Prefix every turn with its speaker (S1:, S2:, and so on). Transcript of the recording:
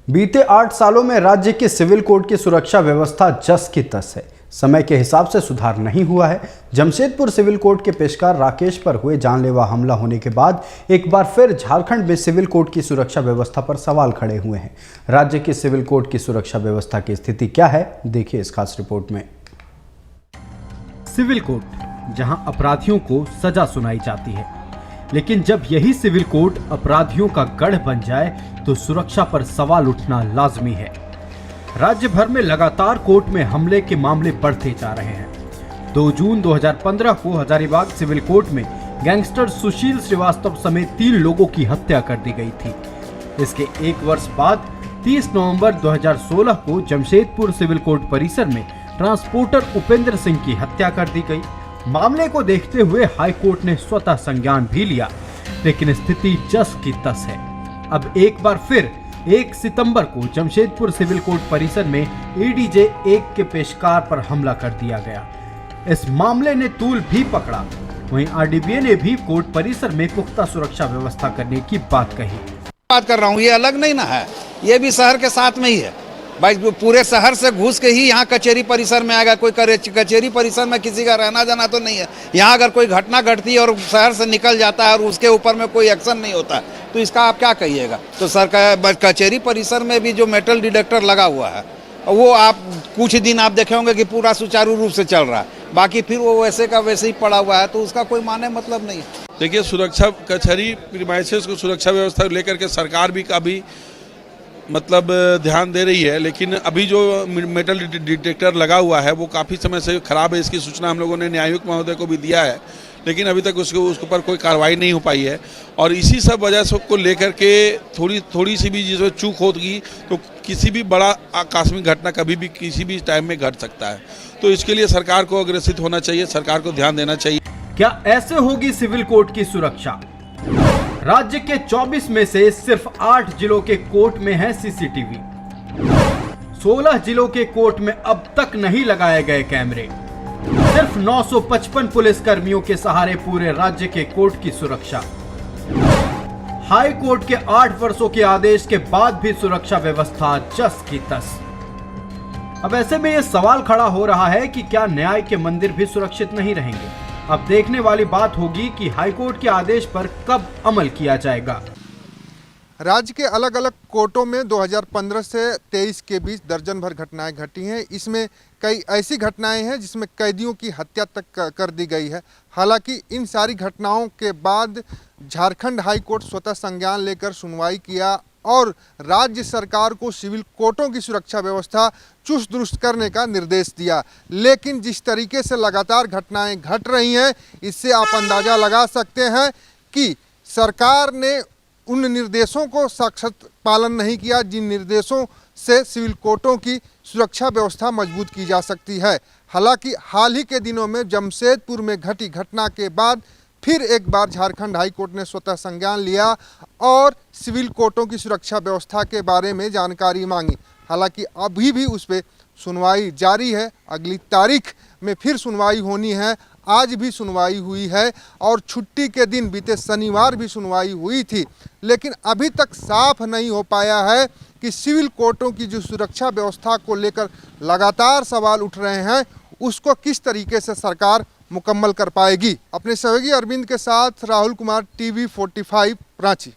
S1: बीते 8 सालों में राज्य के सिविल कोर्ट की सुरक्षा व्यवस्था जस की तस है। समय के हिसाब से सुधार नहीं हुआ है। जमशेदपुर सिविल कोर्ट के पेशकार राकेश पर हुए जानलेवा हमला होने के बाद एक बार फिर झारखंड में सिविल कोर्ट की सुरक्षा व्यवस्था पर सवाल खड़े हुए हैं। राज्य की सिविल कोर्ट की सुरक्षा व्यवस्था की स्थिति क्या है, देखिए इस खास रिपोर्ट में।
S2: सिविल कोर्ट जहां अपराधियों को सजा सुनाई जाती है, लेकिन जब यही सिविल कोर्ट अपराधियों का गढ़ बन जाए तो सुरक्षा पर सवाल उठना लाजमी है। राज्य भर में लगातार कोर्ट में हमले के मामले बढ़ते जा रहे हैं। 2 जून 2015 को हजारीबाग सिविल कोर्ट में गैंगस्टर सुशील श्रीवास्तव समेत 3 लोगों की हत्या कर दी गई थी। इसके 1 वर्ष बाद 30 नवंबर 2016 को जमशेदपुर सिविल कोर्ट परिसर में ट्रांसपोर्टर उपेंद्र सिंह की हत्या कर दी गई। मामले को देखते हुए हाई कोर्ट ने स्वतः संज्ञान भी लिया, लेकिन स्थिति जस की तस है। अब एक बार फिर 1 सितंबर को जमशेदपुर सिविल कोर्ट परिसर में एडीजे 1 के पेशकार पर हमला कर दिया गया। इस मामले ने तूल भी पकड़ा। वहीं आरडीबीए ने भी कोर्ट परिसर में पुख्ता सुरक्षा व्यवस्था करने की बात कही।
S3: बात कर रहा हूँ, ये अलग नहीं ना है, ये भी शहर के साथ में ही है भाई। पूरे शहर से घुस के ही यहाँ कचहरी परिसर में आएगा। कोई कचहरी परिसर में किसी का रहना जाना तो नहीं है। यहाँ अगर कोई घटना घटती है और शहर से निकल जाता है और उसके ऊपर में कोई एक्शन नहीं होता तो इसका आप क्या कहिएगा। तो सरकार कचहरी परिसर में भी जो मेटल डिटेक्टर लगा हुआ है वो आप कुछ दिन आप देखे होंगे कि पूरा सुचारू रूप से चल रहा है, बाकी फिर वो वैसे का वैसे ही पड़ा हुआ है, तो उसका कोई माने मतलब नहीं है।
S4: देखिए, सुरक्षा कचहरी प्रीमाइसेस को सुरक्षा व्यवस्था लेकर के सरकार भी काफ़ी मतलब ध्यान दे रही है, लेकिन अभी जो मेटल डिटेक्टर लगा हुआ है वो काफ़ी समय से खराब है। इसकी सूचना हम लोगों ने न्यायायुक्त महोदय को भी दिया है, लेकिन अभी तक उसके ऊपर कोई कार्रवाई नहीं हो पाई है। और इसी सब वजह से को लेकर के थोड़ी सी भी जिसमें चूक होगी तो किसी भी बड़ा आकस्मिक घटना कभी भी किसी भी टाइम में घट सकता है। तो इसके लिए सरकार को अग्रसित होना चाहिए, सरकार को ध्यान देना चाहिए।
S2: क्या ऐसे होगी सिविल कोर्ट की सुरक्षा? राज्य के 24 में से सिर्फ 8 जिलों के कोर्ट में है सीसीटीवी। 16 जिलों के कोर्ट में अब तक नहीं लगाए गए कैमरे। सिर्फ 955 पुलिस कर्मियों के सहारे पूरे राज्य के कोर्ट की सुरक्षा। हाई कोर्ट के 8 वर्षों के आदेश के बाद भी सुरक्षा व्यवस्था जस की तस। अब ऐसे में यह सवाल खड़ा हो रहा है कि क्या न्याय के मंदिर भी सुरक्षित नहीं रहेंगे? अब देखने वाली बात होगी कि हाईकोर्ट के आदेश पर कब अमल किया जाएगा।
S5: राज्य के अलग अलग कोर्टों में 2015 से 23 के बीच दर्जन भर घटनाएं घटी हैं। इसमें कई ऐसी घटनाएं हैं जिसमें कैदियों की हत्या तक कर दी गई है। हालांकि इन सारी घटनाओं के बाद झारखंड हाई कोर्ट स्वतः संज्ञान लेकर सुनवाई किया और राज्य सरकार को सिविल कोर्टों की सुरक्षा व्यवस्था चुस्त दुरुस्त करने का निर्देश दिया। लेकिन जिस तरीके से लगातार घटनाएं घट रही हैं, इससे आप अंदाज़ा लगा सकते हैं कि सरकार ने उन निर्देशों को सख्त पालन नहीं किया जिन निर्देशों से सिविल कोर्टों की सुरक्षा व्यवस्था मजबूत की जा सकती है। हालांकि हाल ही के दिनों में जमशेदपुर में घटी घटना के बाद फिर एक बार झारखंड हाई कोर्ट ने स्वतः संज्ञान लिया और सिविल कोर्टों की सुरक्षा व्यवस्था के बारे में जानकारी मांगी। हालांकि अभी भी उस पर सुनवाई जारी है। अगली तारीख में फिर सुनवाई होनी है। आज भी सुनवाई हुई है और छुट्टी के दिन बीते शनिवार भी सुनवाई हुई थी, लेकिन अभी तक साफ नहीं हो पाया है कि सिविल कोर्टों की जो सुरक्षा व्यवस्था को लेकर लगातार सवाल उठ रहे हैं उसको किस तरीके से सरकार मुकम्मल कर पाएगी। अपने सहयोगी अरविंद के साथ राहुल कुमार, TV 45 रांची।